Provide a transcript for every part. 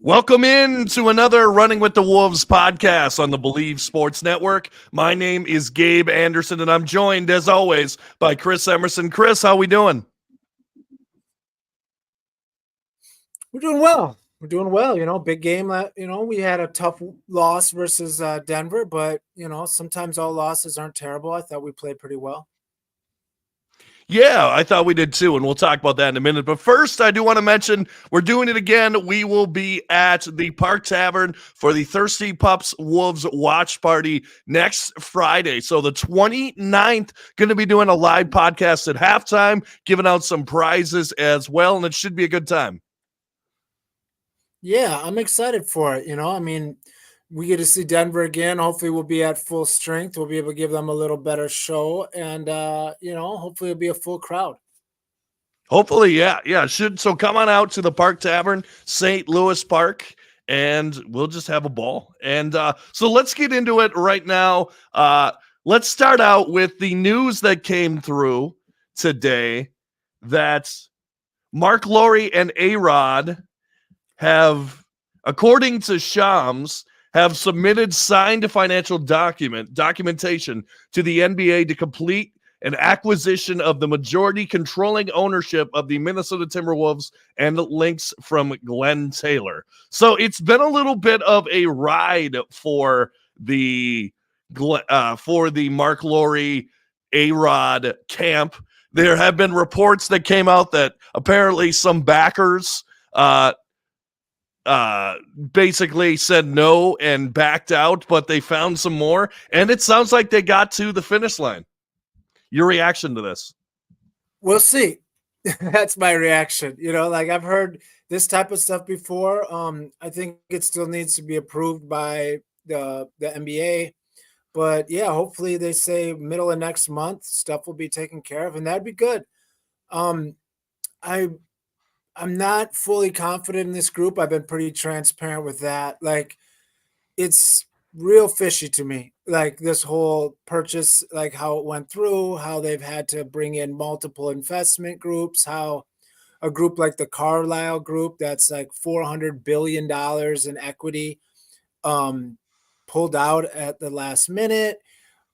Welcome in to another Running with the Wolves podcast on the Believe Sports Network. My name is Gabe Anderson, and I'm joined, as always, by Chris Emerson. Chris, how we doing? We're doing well. We're doing well. Big game. We had a tough loss versus Denver, but, sometimes all losses aren't terrible. I thought we played pretty well. Yeah, I thought we did too, and we'll talk about that in a minute. But first, I do want to mention we're doing it again. We will be at the Park Tavern for the Thirsty Pups Wolves watch party next Friday. So the 29th, going to be doing a live podcast at halftime, giving out some prizes as well, and it should be a good time. Yeah, I'm excited for it. We get to see Denver again. Hopefully we'll be at full strength. We'll be able to give them a little better show. And, hopefully it'll be a full crowd. Hopefully, yeah. So come on out to the Park Tavern, St. Louis Park, and we'll just have a ball. And so let's get into it right now. Let's start out with the news that came through today that Mark Lowry and A-Rod have, according to Shams, have submitted signed financial documentation to the NBA to complete an acquisition of the majority controlling ownership of the Minnesota Timberwolves and links from Glenn Taylor. So it's been a little bit of a ride for the Mark Lowry A-Rod camp. There have been reports that came out that apparently some backers basically said no and backed out, but they found some more, and it sounds like they got to the finish line. Your reaction to this? We'll see. That's my reaction. I've heard this type of stuff before. I think it still needs to be approved by the NBA. But yeah, hopefully they say middle of next month stuff will be taken care of, and that'd be good. I'm not fully confident in this group. I've been pretty transparent with that. It's real fishy to me. This whole purchase, how it went through, how they've had to bring in multiple investment groups, how a group like the Carlyle Group that's like $400 billion in equity pulled out at the last minute.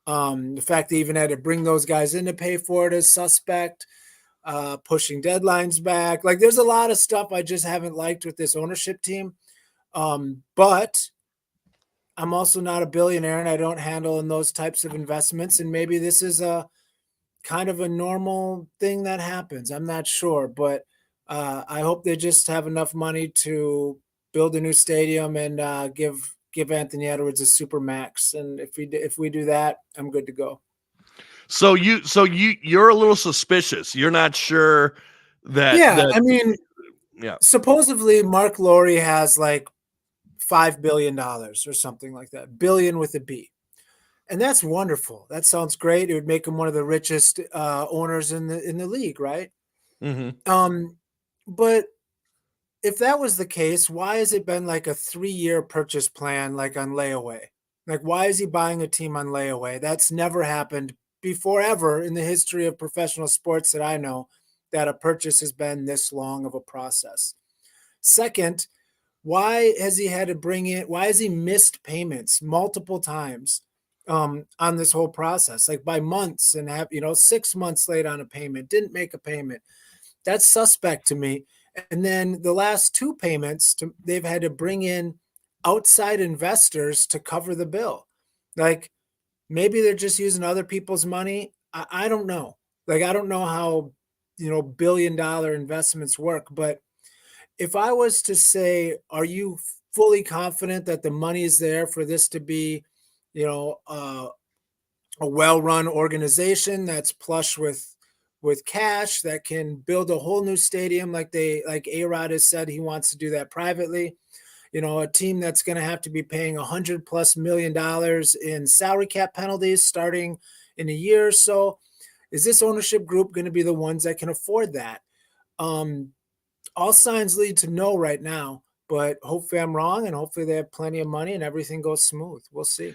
The fact they even had to bring those guys in to pay for it is suspect. Pushing deadlines back. There's a lot of stuff I just haven't liked with this ownership team. But I'm also not a billionaire and I don't handle in those types of investments. And maybe this is a kind of a normal thing that happens. I'm not sure, but I hope they just have enough money to build a new stadium and give Anthony Edwards a super max. And if we do that, I'm good to go. So you're a little suspicious. You're not sure that. Yeah. Supposedly Mark Lowry has like $5 billion or something like that, billion with a B. And that's wonderful. That sounds great. It would make him one of the richest owners in the league, right? Mm-hmm. But if that was the case, why has it been like a 3-year purchase plan, like on layaway? Why is he buying a team on layaway? That's never happened before ever in the history of professional sports that I know, that a purchase has been this long of a process. Second, why has he missed payments multiple times on this whole process, by months, and have 6 months late on a payment, didn't make a payment? That's suspect to me. And then the last 2 payments, they've had to bring in outside investors to cover the bill. Maybe they're just using other people's money. I don't know. I don't know how, billion-dollar investments work, but if I was to say, are you fully confident that the money is there for this to be, a well-run organization that's plush with cash that can build a whole new stadium like A-Rod has said he wants to do that privately? A team that's going to have to be paying $100+ million in salary cap penalties starting in a year or so. Is this ownership group going to be the ones that can afford that? All signs lead to no right now, but hopefully I'm wrong, and hopefully they have plenty of money and everything goes smooth. We'll see.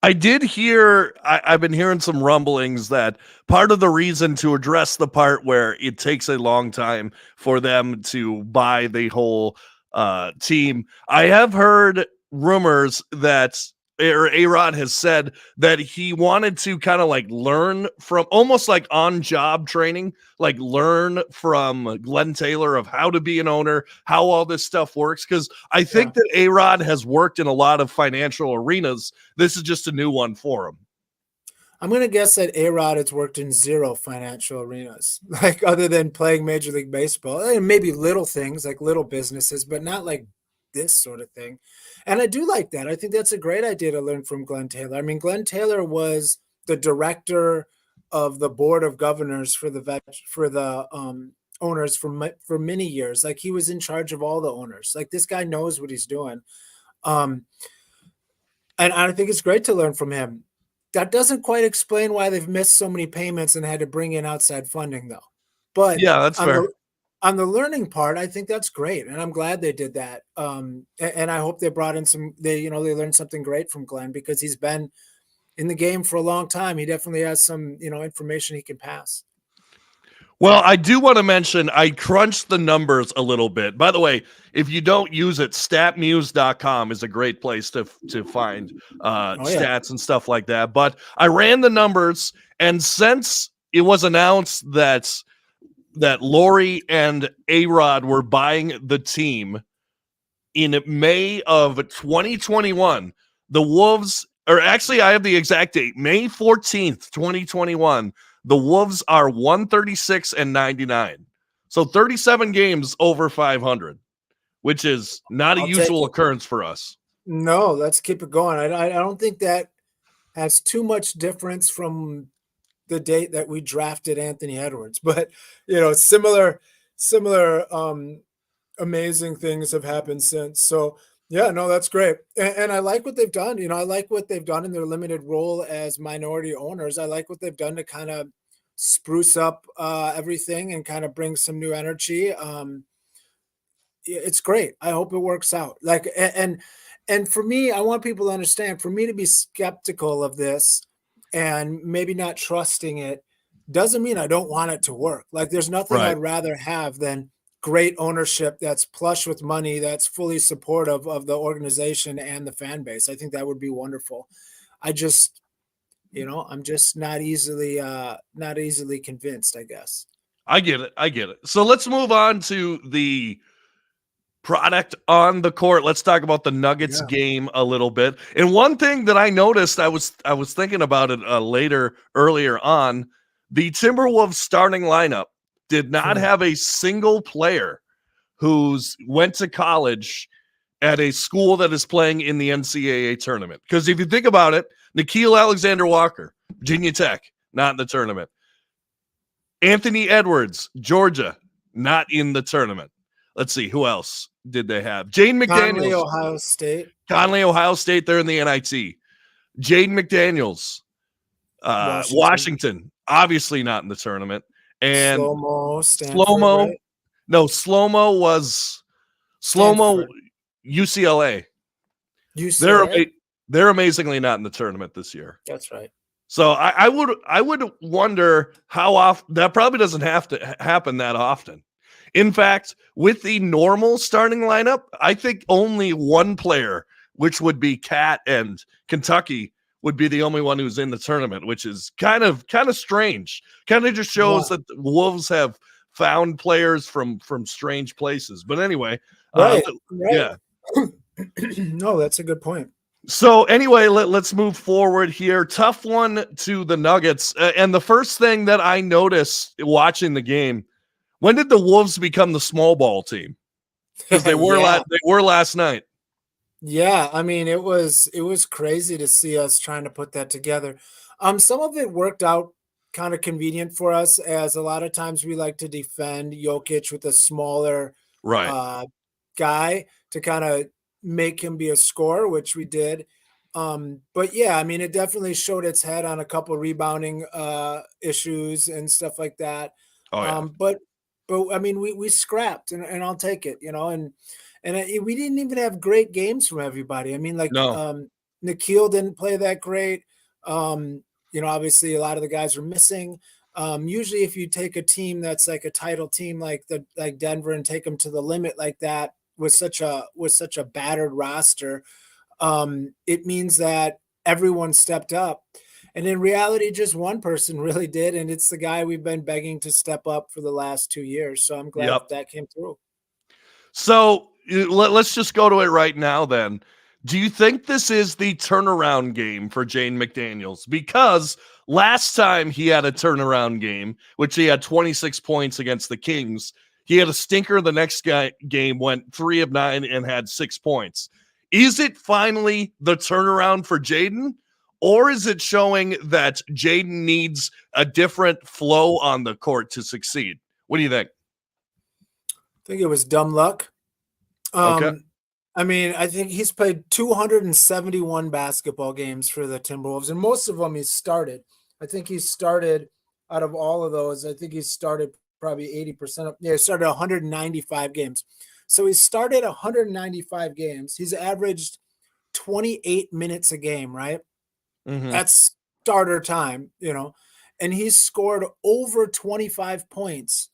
I did hear, I've been hearing some rumblings that part of the reason to address the part where it takes a long time for them to buy the whole team. I have heard rumors that, or A-Rod has said that he wanted to kind of like learn from, almost like on-job training, like learn from Glenn Taylor of how to be an owner, how all this stuff works. Because I think that A-Rod has worked in a lot of financial arenas. This is just a new one for him. I'm going to guess that A-Rod has worked in 0 financial arenas, like other than playing Major League Baseball, and maybe little things like little businesses, but not like this sort of thing. And I do like that. I think that's a great idea to learn from Glenn Taylor. I mean, Glenn Taylor was the director of the board of governors for the owners for many years. Like he was in charge of all the owners. Like this guy knows what he's doing. Um, and I think it's great to learn from him. That doesn't quite explain why they've missed so many payments and had to bring in outside funding, though. But yeah, that's fair. On the learning part, I think that's great, and I'm glad they did that. And I hope they brought in they learned something great from Glenn because he's been in the game for a long time. He definitely has some information he can pass. Well, I do want to mention I crunched the numbers a little bit. By the way, if you don't use it, statmuse.com is a great place to find stats and stuff like that. But I ran the numbers, and since it was announced that Lori and A-Rod were buying the team in May of 2021, the Wolves, or actually I have the exact date, May 14th, 2021, the Wolves are 136-99. So 37 games over 500, which is not a usual occurrence for us. No, let's keep it going. I don't think that has too much difference from the date that we drafted Anthony Edwards, but similar amazing things have happened since. So yeah, no, that's great. And I like what they've done. I like what they've done in their limited role as minority owners. I like what they've done to kind of spruce up everything and kind of bring some new energy. It's great. I hope it works out. Like, and for me, I want people to understand, for me to be skeptical of this and maybe not trusting it doesn't mean I don't want it to work. Like there's nothing I'd rather have than great ownership that's plush with money, that's fully supportive of the organization and the fan base. I think that would be wonderful. I just, I'm just not easily convinced, I guess. I get it. So let's move on to the product on the court. Let's talk about the Nuggets game a little bit. And one thing that I noticed, I was thinking about it earlier on, the Timberwolves starting lineup did not have a single player who's went to college at a school that is playing in the NCAA tournament. Because if you think about it, Nickeil Alexander-Walker, Virginia Tech, not in the tournament. Anthony Edwards, Georgia, not in the tournament. Let's see, who else did they have? Jaden McDaniels. Conley, Ohio State, they're in the NIT. Jaden McDaniels, Washington, obviously not in the tournament. And Slow-Mo. Right? No, Slow-Mo UCLA. They're amazingly not in the tournament this year. That's right. So I would wonder how often. That probably doesn't have to happen that often. In fact, with the normal starting lineup, I think only one player, which would be Cat and Kentucky, would be the only one who's in the tournament, which is kind of strange. Kind of just shows that the Wolves have found players from strange places. But anyway, right. Yeah. No, that's a good point. So anyway, let's move forward here. Tough one to the Nuggets. And the first thing that I noticed watching the game, when did the Wolves become the small ball team? Because they were last night. Yeah, I mean, it was crazy to see us trying to put that together. Some of it worked out kind of convenient for us, as a lot of times we like to defend Jokic with a smaller guy to kind of make him be a scorer, which we did. But yeah, I mean, it definitely showed its head on a couple rebounding issues and stuff like that. But I mean, we scrapped, and I'll take it, and we didn't even have great games from everybody. I mean, like Nickeil didn't play that great. Obviously a lot of the guys are missing. Usually if you take a team that's like a title team like Denver and take them to the limit like that, with such a battered roster, it means that everyone stepped up. And in reality, just one person really did, and it's the guy we've been begging to step up for the last 2 years. So I'm glad Yep. that came through. So let's just go to it right now then. Do you think this is the turnaround game for Jaden McDaniels? Because last time he had a turnaround game, which he had 26 points against the Kings, he had a stinker the next game, went 3 of 9 and had 6 points. Is it finally the turnaround for Jaden? Or is it showing that Jaden needs a different flow on the court to succeed? What do you think? I think it was dumb luck. Okay. I mean, I think he's played 271 basketball games for the Timberwolves, and most of them he's started. I think he started out of all of those. I think he started probably 80% of. Yeah, he started 195 games. So he started 195 games. He's averaged 28 minutes a game, right? Mm-hmm. That's starter time, and he's scored over 25 points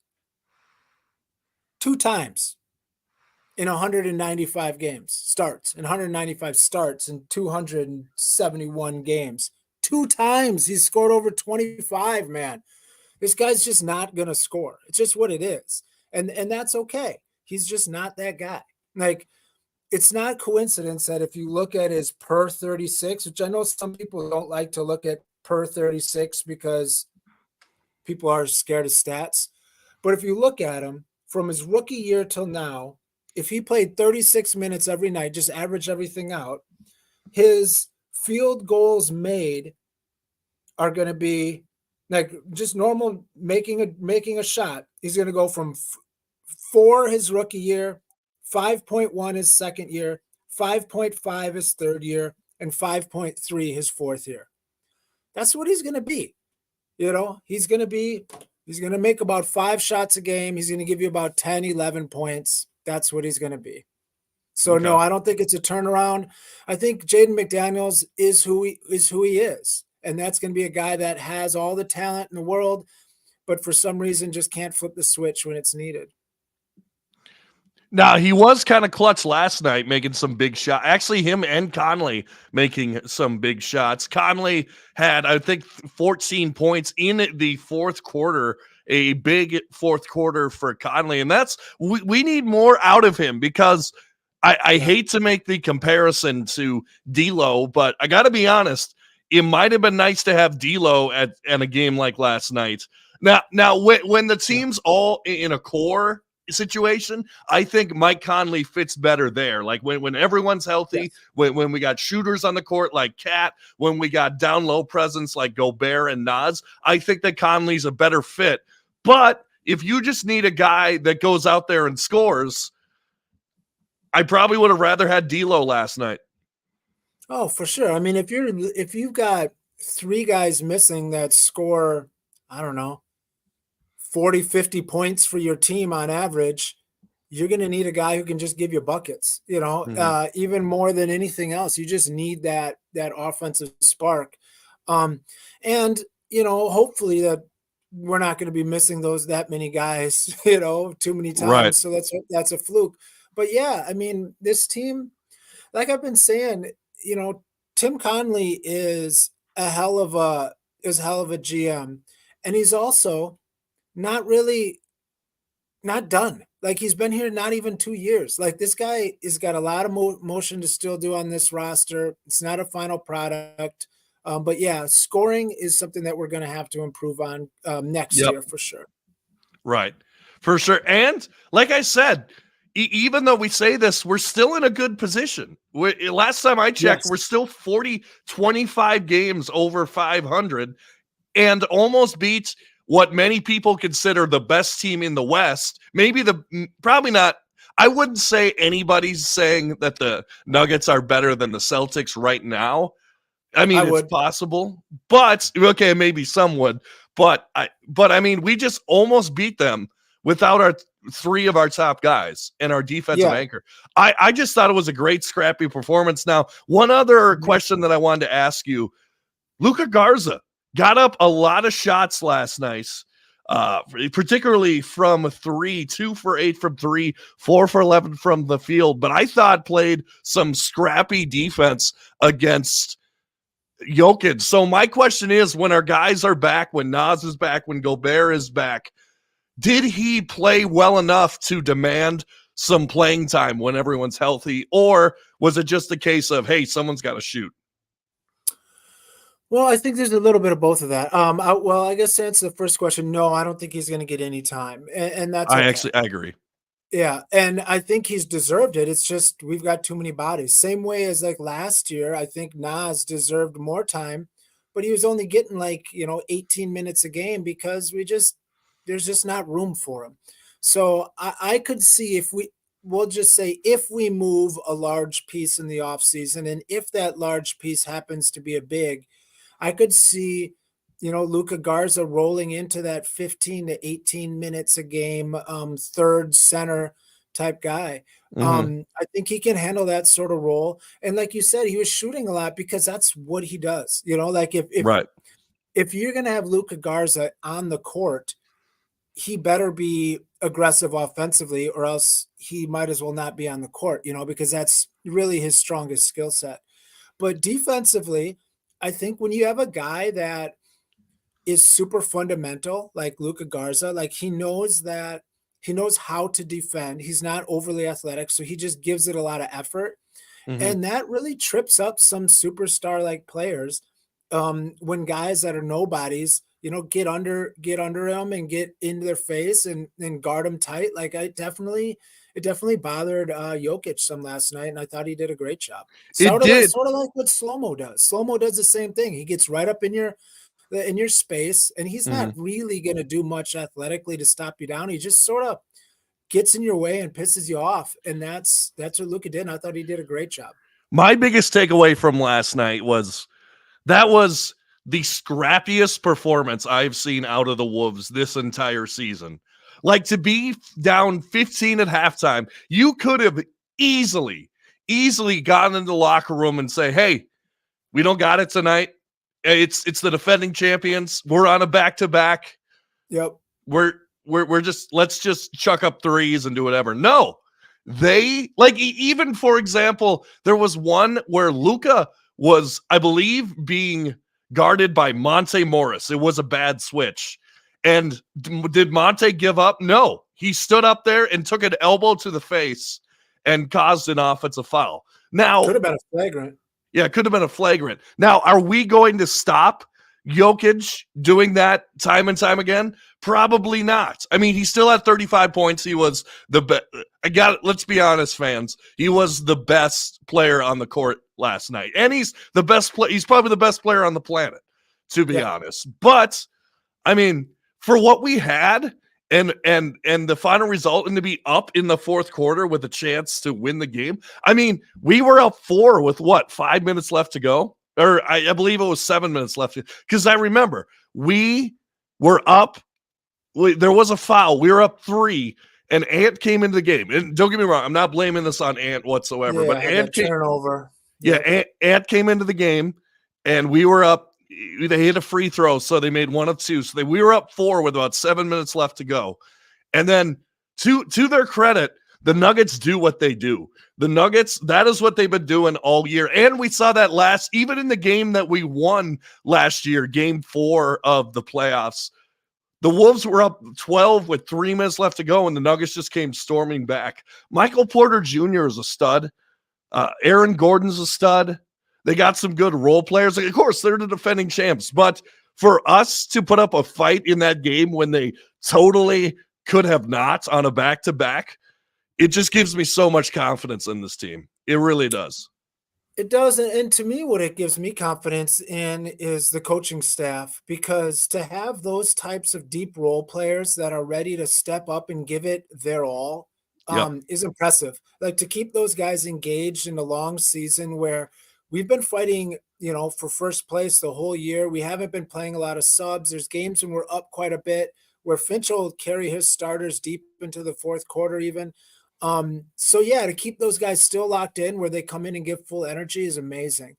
2 times in 195 games starts, in 195 starts in 271 games. 2 times he's scored over 25, man. This guy's just not going to score. It's just what it is. And that's okay. He's just not that guy. Like, it's not coincidence that if you look at his per 36, which I know some people don't like to look at per 36 because people are scared of stats. But if you look at him from his rookie year till now, if he played 36 minutes every night, just average everything out, his field goals made are going to be like just normal making a shot. He's going to go from 4 his rookie year, 5.1 his second year, 5.5 his third year, and 5.3 his fourth year. That's what he's going to be. He's going to make about 5 shots a game. He's going to give you about 10, 11 points. That's what he's going to be. So Okay. no, I don't think it's a turnaround. I think Jaden McDaniels is who he is. And that's going to be a guy that has all the talent in the world, but for some reason just can't flip the switch when it's needed. Now, he was kind of clutch last night, making some big shots. Actually, him and Conley making some big shots. Conley had, I think, 14 points in the fourth quarter, a big fourth quarter for Conley. And we need more out of him because I hate to make the comparison to D'Lo, but I got to be honest, it might have been nice to have D'Lo at a game like last night. Now, when the team's all in a core situation, I think Mike Conley fits better there. Like when everyone's healthy, yes. when we got shooters on the court like Cat, when we got down low presence like Gobert and Naz, I think that Conley's a better fit. But if you just need a guy that goes out there and scores, I probably would have rather had D'Lo last night. Oh, for sure. I mean, if you've got 3 guys missing that score, I don't know, 40, 50 points for your team on average, you're going to need a guy who can just give you buckets, even more than anything else. You just need that offensive spark. And, hopefully that we're not going to be missing that many guys, too many times. Right. So that's a fluke. But yeah, I mean, this team, like I've been saying, Tim Conley is a hell of a GM, and he's also not done. Like, he's been here not even 2 years. Like, this guy has got a lot of motion to still do on this roster. It's not a final product. But yeah, scoring is something that we're going to have to improve on next year for sure. Right. For sure. And like I said, even though we say this, we're still in a good position. Last time I checked, we're still 25 games over 500 and almost beat what many people consider the best team in the West. Probably not. I wouldn't say anybody's saying that the Nuggets are better than the Celtics right now. I mean, it's possible, but okay, maybe some would. But I mean, we just almost beat them without 3 of our top guys and our defensive anchor. I just thought it was a great scrappy performance. Now, one other question that I wanted to ask you, Luka Garza got up a lot of shots last night. particularly from three, 2 for 8 from three, 4 for 11 from the field. But I thought played some scrappy defense against Jokic. So my question is, when our guys are back, when Nas is back, when Gobert is back, did he play well enough to demand some playing time when everyone's healthy? Or was it just a case of, hey, someone's got to shoot? Well, I think there's a little bit of both of that. I guess to answer the first question, no, I don't think he's going to get any time, and that's okay. I agree. Yeah, and I think he's deserved it. It's just we've got too many bodies. Same way as like last year, I think Nas deserved more time, but he was only getting 18 minutes a game because there's just not room for him. So I could see if we'll just say if we move a large piece in the offseason, and if that large piece happens to be a big, I could see, Luka Garza rolling into that 15 to 18 minutes a game, third center type guy. Mm-hmm. I think he can handle that sort of role. And like you said, he was shooting a lot because that's what he does. Like Right. if you're going to have Luka Garza on the court, he better be aggressive offensively, or else he might as well not be on the court, because that's really his strongest skill set. But defensively, I think when you have a guy that is super fundamental, like Luka Garza, like he knows how to defend. He's not overly athletic, so he just gives it a lot of effort. Mm-hmm. And that really trips up some superstar like players. When guys that are nobodies, get under him and get into their face and guard him tight. Like it definitely bothered Jokic some last night, and I thought he did a great job. It did. Sort of like what Slow-Mo does. Slow-Mo does the same thing. He gets right up in your space, and he's Mm-hmm. not really going to do much athletically to stop you down. He just sort of gets in your way and pisses you off, and that's what Luka did. And I thought he did a great job. My biggest takeaway from last night was that was the scrappiest performance I've seen out of the Wolves this entire season. Like, to be down 15 at halftime, you could have easily gotten into the locker room and say, hey, we don't got it tonight. It's the defending champions. We're on a back-to-back. Yep. We're just, let's just chuck up threes and do whatever. No, they, like, even for example, there was one where Luka was, I believe, being guarded by Monte Morris. It was a bad switch. And did Monte give up? No. He stood up there and took an elbow to the face and caused an offensive foul. Now, could have been a flagrant. Yeah, it could have been a flagrant. Now, are we going to stop Jokic doing that time and time again? Probably not. I mean, he still had 35 points. He was the best. Let's be honest, fans. He was the best player on the court last night. And he's the best player. He's probably the best player on the planet, to be honest. But I mean, for what we had and the final result, and to be up in the fourth quarter with a chance to win the game. I mean, we were up 4 with 5 minutes left to go? Or I believe it was 7 minutes left. Because I remember we were up. There was a foul. We were up 3, and Ant came into the game. And don't get me wrong, I'm not blaming this on Ant whatsoever. But Ant came turnover. Yeah, Ant came into the game, and we were up. They hit a free throw, so they made 1 of 2. So we were up 4 with about 7 minutes left to go. And then to their credit, the Nuggets do what they do. The Nuggets, that is what they've been doing all year. And we saw that even in the game that we won last year, game 4 of the playoffs, the Wolves were up 12 with 3 minutes left to go, and the Nuggets just came storming back. Michael Porter Jr. is a stud. Aaron Gordon's a stud. They got some good role players. Like, of course, they're the defending champs. But for us to put up a fight in that game when they totally could have not on a back-to-back, it just gives me so much confidence in this team. It really does. It does. And to me, what it gives me confidence in is the coaching staff, because to have those types of deep role players that are ready to step up and give it their all is impressive. Like, to keep those guys engaged in a long season where we've been fighting, for first place the whole year. We haven't been playing a lot of subs. There's games when we're up quite a bit where Finch will carry his starters deep into the fourth quarter even. So yeah, to keep those guys still locked in where they come in and give full energy is amazing.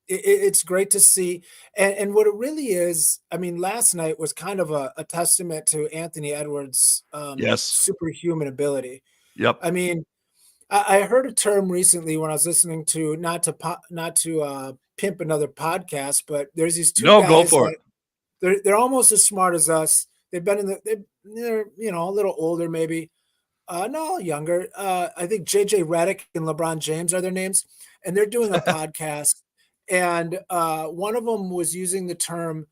it's great to see. And what it really is, I mean, last night was kind of a testament to Anthony Edwards' Yes. superhuman ability. Yep. I mean, I heard a term recently when I was listening to not to pimp another podcast, but there's these two No, go guys for it. that they're almost as smart as us. They've been in they're a little older maybe. No, younger. I think JJ Redick and LeBron James are their names, and they're doing a podcast. And one of them was using the term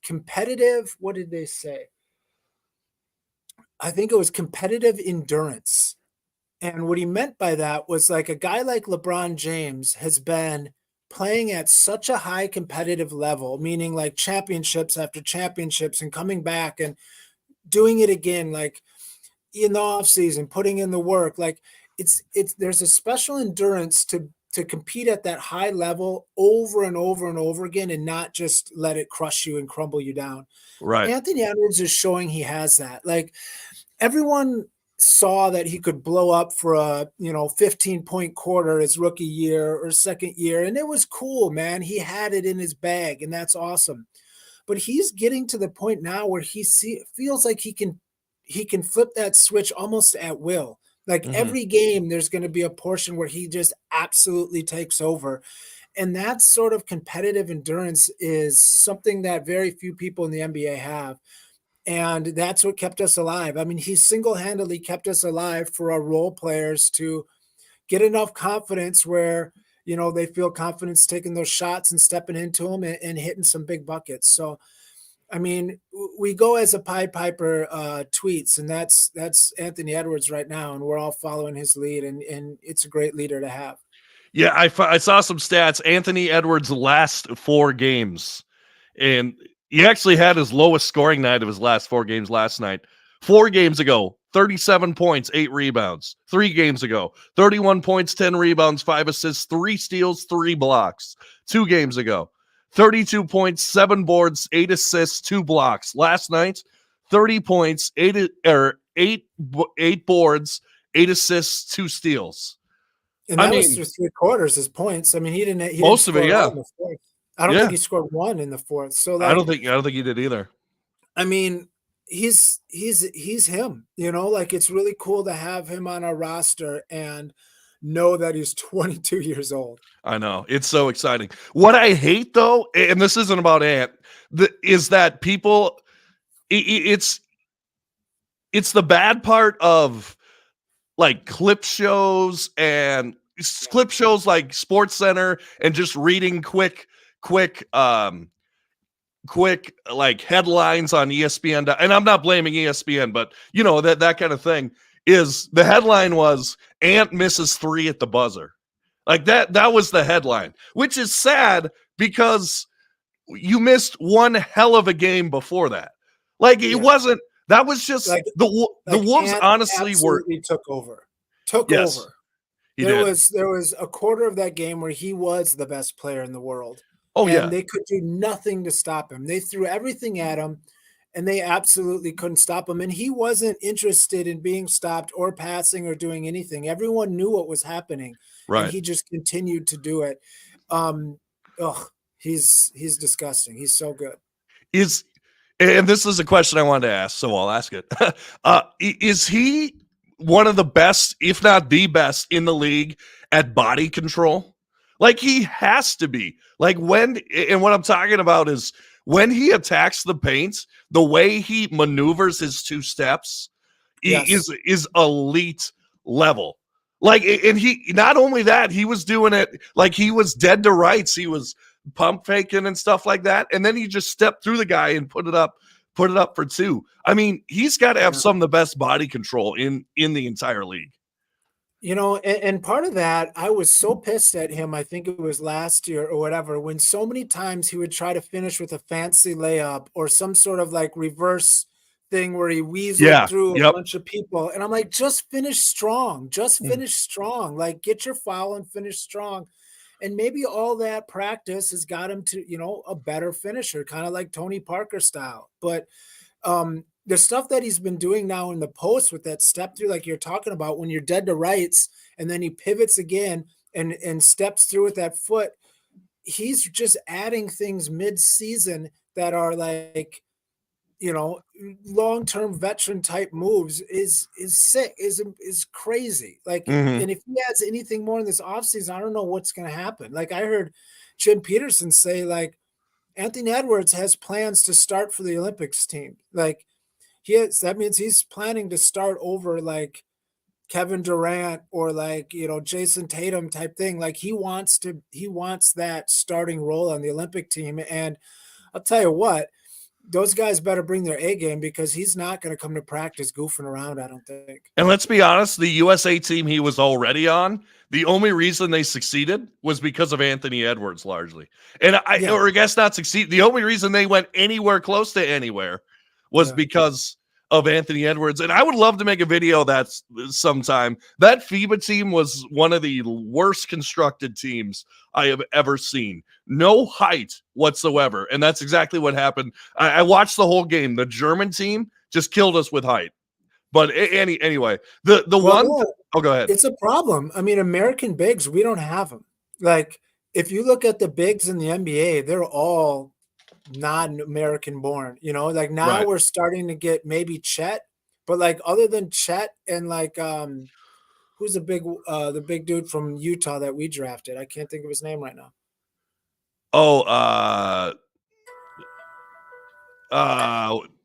competitive. What did they say? I think it was competitive endurance. And what he meant by that was like a guy like LeBron James has been playing at such a high competitive level, meaning like championships after championships and coming back and doing it again, like in the off season, putting in the work. Like it's there's a special endurance to compete at that high level over and over and over again and not just let it crush you and crumble you down. Right. Anthony Edwards is showing he has that. Like everyone saw that he could blow up for a 15-point quarter his rookie year or second year, and it was cool, man. He had it in his bag, and that's awesome. But he's getting to the point now where feels like he can flip that switch almost at will. Like Mhm. every game, there's going to be a portion where he just absolutely takes over. And that sort of competitive endurance is something that very few people in the NBA have. And that's what kept us alive. I mean, he single-handedly kept us alive for our role players to get enough confidence where, they feel confidence taking those shots and stepping into them and hitting some big buckets. So, I mean, we go as a Pied Piper tweets, and that's Anthony Edwards right now, and we're all following his lead, and it's a great leader to have. Yeah, I saw some stats. Anthony Edwards' last 4 games, and he actually had his lowest scoring night of his last 4 games last night. 4 games ago, 37 points, 8 rebounds. 3 games ago, 31 points, 10 rebounds, 5 assists, 3 steals, 3 blocks. 2 games ago, 32 points, 7 boards, 8 assists, 2 blocks. Last night, 30 points, 8 boards, 8 assists, 2 steals. And I that was mean, through 3 quarters, his points. I mean, he didn't most of it, score yeah. all in the fourth. I don't Yeah. think he scored 1 in the fourth. So I like, don't think he did either. I mean, he's him, like it's really cool to have him on our roster and know that he's 22 years old. I know. It's so exciting. What I hate though, and this isn't about Ant, is that people it's the bad part of like clip shows and clip shows like Sports Center and just reading quick like headlines on ESPN. And I'm not blaming ESPN, but that kind of thing is the headline was Ant misses 3 at the buzzer. Like that was the headline, which is sad because you missed one hell of a game before that. Like it wasn't, that was just like the Wolves Ant honestly were. took over. Yes, he There did. was a quarter of that game where he was the best player in the world. Oh, yeah. And they could do nothing to stop him. They threw everything at him, and they absolutely couldn't stop him. And he wasn't interested in being stopped or passing or doing anything. Everyone knew what was happening, and Right. he just continued to do it. He's disgusting. He's so good. And this is a question I wanted to ask, so I'll ask it. Is he one of the best, if not the best, in the league at body control? Like he has to be. Like and what I'm talking about is when he attacks the paint, the way he maneuvers his 2 steps is elite level. Like, and he not only that, he was doing it like he was dead to rights. He was pump faking and stuff like that, and then he just stepped through the guy and put it up for 2. I mean, he's got to have some of the best body control in the entire league. And part of that, I was so pissed at him, I think it was last year or whatever, when so many times he would try to finish with a fancy layup or some sort of like reverse thing where he weaseled through a bunch of people. And I'm like, just finish strong. Just finish strong. Like, get your foul and finish strong. And maybe all that practice has got him to, a better finisher, kind of like Tony Parker style. But the stuff that he's been doing now in the post with that step through, like you're talking about, when you're dead to rights and then he pivots again and steps through with that foot, he's just adding things mid-season that are like, long-term veteran type moves is sick, is crazy. Like, Mhm. and if he adds anything more in this offseason, I don't know what's going to happen. Like, I heard Jim Peterson say, like, Anthony Edwards has plans to start for the Olympics team. Like, that means he's planning to start over like Kevin Durant or like, Jason Tatum type thing. Like, he wants that starting role on the Olympic team. And I'll tell you what, those guys better bring their A game, because he's not going to come to practice goofing around, I don't think. And let's be honest, the USA team he was already on, the only reason they succeeded was because of Anthony Edwards largely. And Yeah, or I guess not succeed. The only reason they went anywhere close to anywhere was yeah. because of Anthony Edwards. And I would love to make a video that's sometime. That FIBA team was one of the worst constructed teams I have ever seen. No height whatsoever. And that's exactly what happened. I watched the whole game. The German team just killed us with height. But anyway, the Well, one. no, Oh, go ahead. it's a problem. I mean, American bigs, we don't have them. Like, if you look at the bigs in the NBA, they're all non-American born. Like, now Right. we're starting to get maybe Chet, but like, other than Chet and like who's the big dude from Utah that we drafted? I can't think of his name right now. Oh,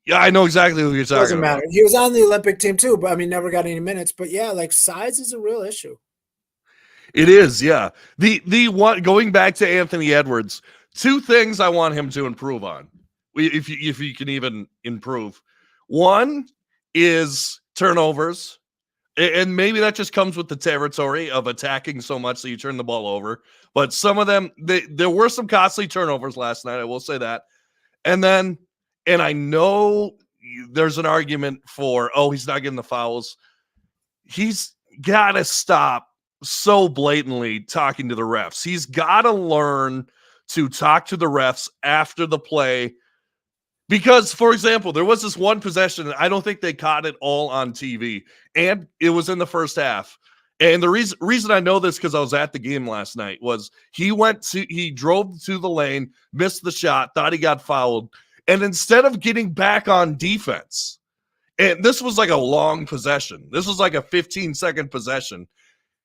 yeah, I know exactly who you're talking Doesn't about. matter. He was on the Olympic team too, but I mean, never got any minutes. But yeah, like, size is a real issue. It is, yeah. The one, going back to Anthony Edwards, two things I want him to improve on, if you can even improve. One is turnovers, and maybe that just comes with the territory of attacking so much that you turn the ball over. But some of them, there were some costly turnovers last night. I will say that. And then, and I know there's an argument for, oh, he's not getting the fouls. He's got to stop so blatantly talking to the refs. He's got to learn to talk to the refs after the play. Because, for example, there was this one possession, and I don't think they caught it all on TV, and it was in the first half. And the reason I know this, because I was at the game last night, was he drove to the lane, missed the shot, thought he got fouled, and instead of getting back on defense, and this was like a long possession, this was like a 15-second possession,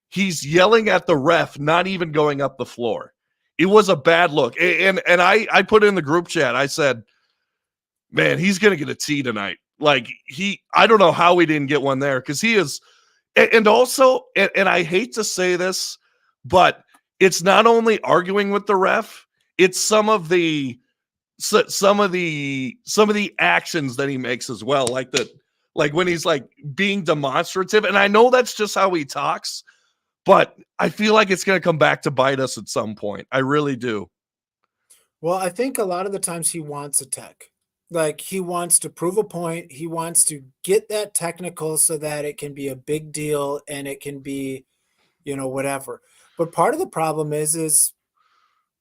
he's yelling at the ref, not even going up the floor. It was a bad look. And I put in the group chat, I said, man, he's going to get a T tonight. Like, I don't know how he didn't get one there, because he is. And also, and I hate to say this, but it's not only arguing with the ref, it's some of the actions that he makes as well, like when he's like being demonstrative. And I know that's just how he talks, but I feel like it's going to come back to bite us at some point. I really do. Well, I think a lot of the times he wants a tech. Like, he wants to prove a point. He wants to get that technical so that it can be a big deal and it can be, whatever. But part of the problem is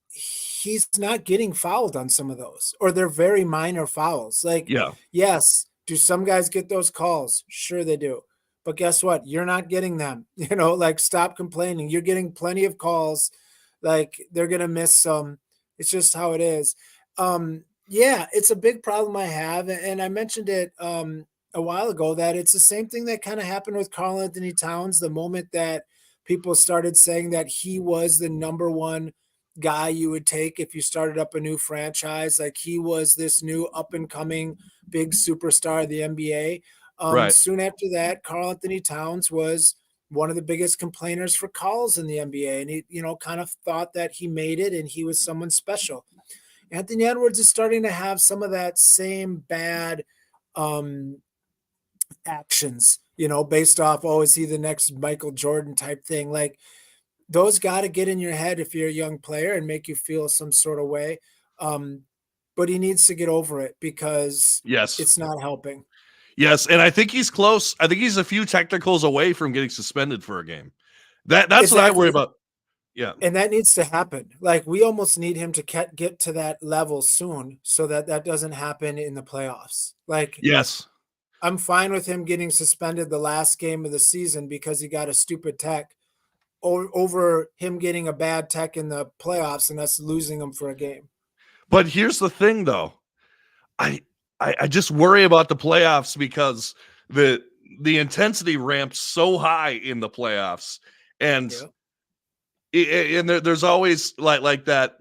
he's not getting fouled on some of those, or they're very minor fouls. Like, Yeah. yes, do some guys get those calls? Sure they do. But guess what? You're not getting them. Like, stop complaining. You're getting plenty of calls. Like, they're going to miss some. It's just how it is. Yeah, it's a big problem I have. And I mentioned it a while ago, that it's the same thing that kind of happened with Karl-Anthony Towns. The moment that people started saying that he was the number one guy you would take if you started up a new franchise, like he was this new up and coming big superstar of the NBA. Right. Soon after that, Karl-Anthony Towns was one of the biggest complainers for calls in the NBA. And he, kind of thought that he made it and he was someone special. Anthony Edwards is starting to have some of that same bad actions, based off, oh, is he the next Michael Jordan type thing? Like, those got to get in your head if you're a young player and make you feel some sort of way. But he needs to get over it, because Yes. it's not helping. Yes, and I think he's close. I think he's a few technicals away from getting suspended for a game. That's Exactly. what I worry about. Yeah. And that needs to happen. Like, we almost need him to get to that level soon, so that that doesn't happen in the playoffs. Like, Yes. I'm fine with him getting suspended the last game of the season because he got a stupid tech, over him getting a bad tech in the playoffs and us losing him for a game. But here's the thing, though. I just worry about the playoffs because the intensity ramps so high in the playoffs, and there's always like that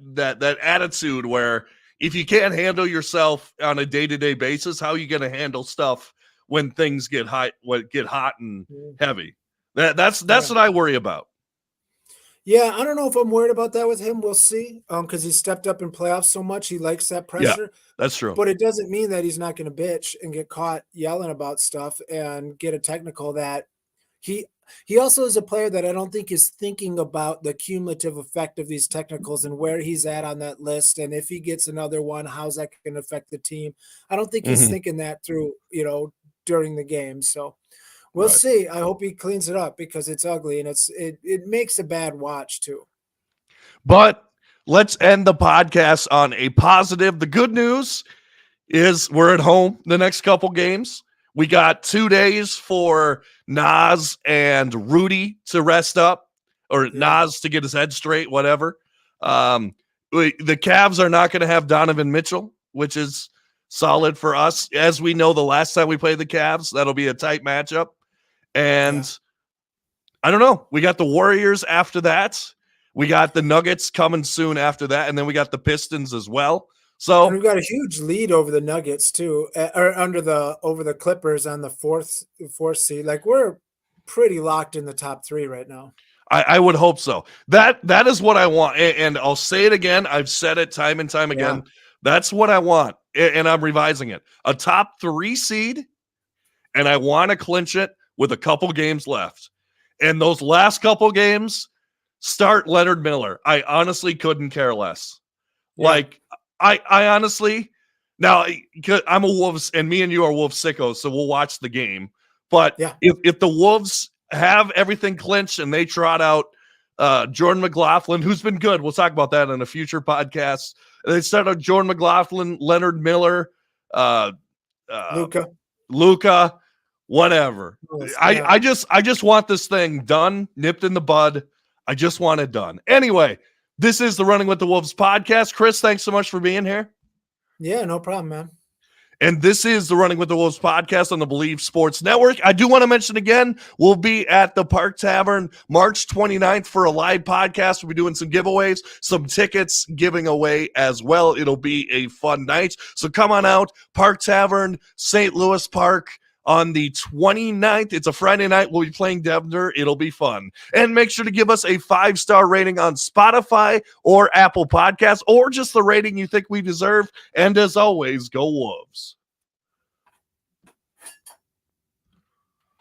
attitude where if you can't handle yourself on a day-to-day basis, how are you going to handle stuff when things get hot and heavy? That's what I worry about. Yeah, I don't know if I'm worried about that with him. We'll see. Because he stepped up in playoffs so much, he likes that pressure. Yeah, that's true. But it doesn't mean that he's not going to bitch and get caught yelling about stuff and get a technical. That he also is a player that I don't think is thinking about the cumulative effect of these technicals and where he's at on that list. And if he gets another one, how's that going to affect the team? I don't think he's thinking that through, during the game. So we'll see. I hope he cleans it up because it's ugly and it makes a bad watch too. But let's end the podcast on a positive. The good news is we're at home the next couple games. We got 2 days for Nas and Rudy to rest up, or Nas to get his head straight, whatever. The Cavs are not going to have Donovan Mitchell, which is solid for us. As we know, the last time we played the Cavs, that'll be a tight matchup. And I don't know. We got the Warriors after that. We got the Nuggets coming soon after that. And then we got the Pistons as well. So and we've got a huge lead over the Nuggets too, or over the Clippers on the fourth seed. Like we're pretty locked in the top 3 right now. I would hope so. That is what I want. And I'll say it again. I've said it time and time again. Yeah. That's what I want. And I'm revising it. A top 3 seed. And I want to clinch it with a couple games left. And those last couple games, start Leonard Miller. I honestly couldn't care less. Yeah. Like, I honestly, now I'm a Wolves, and me and you are Wolves sickos, so we'll watch the game. But if the Wolves have everything clinched and they trot out Jordan McLaughlin, who's been good, we'll talk about that in a future podcast. They start out Jordan McLaughlin, Leonard Miller, Luka, whatever. I just want this thing done, nipped in the bud. I just want it done. Anyway, this is the Running with the Wolves podcast. Chris, thanks so much for being here. Yeah, no problem, man. And this is the Running with the Wolves podcast on the Believe Sports Network. I do want to mention again, we'll be at the Park Tavern March 29th for a live podcast. We'll be doing some giveaways, some tickets giving away as well. It'll be a fun night. So come on out, Park Tavern, St. Louis Park. On the 29th, it's a Friday night. We'll be playing Devner. It'll be fun. And make sure to give us a 5-star rating on Spotify or Apple Podcasts, or just the rating you think we deserve. And as always, go Wolves.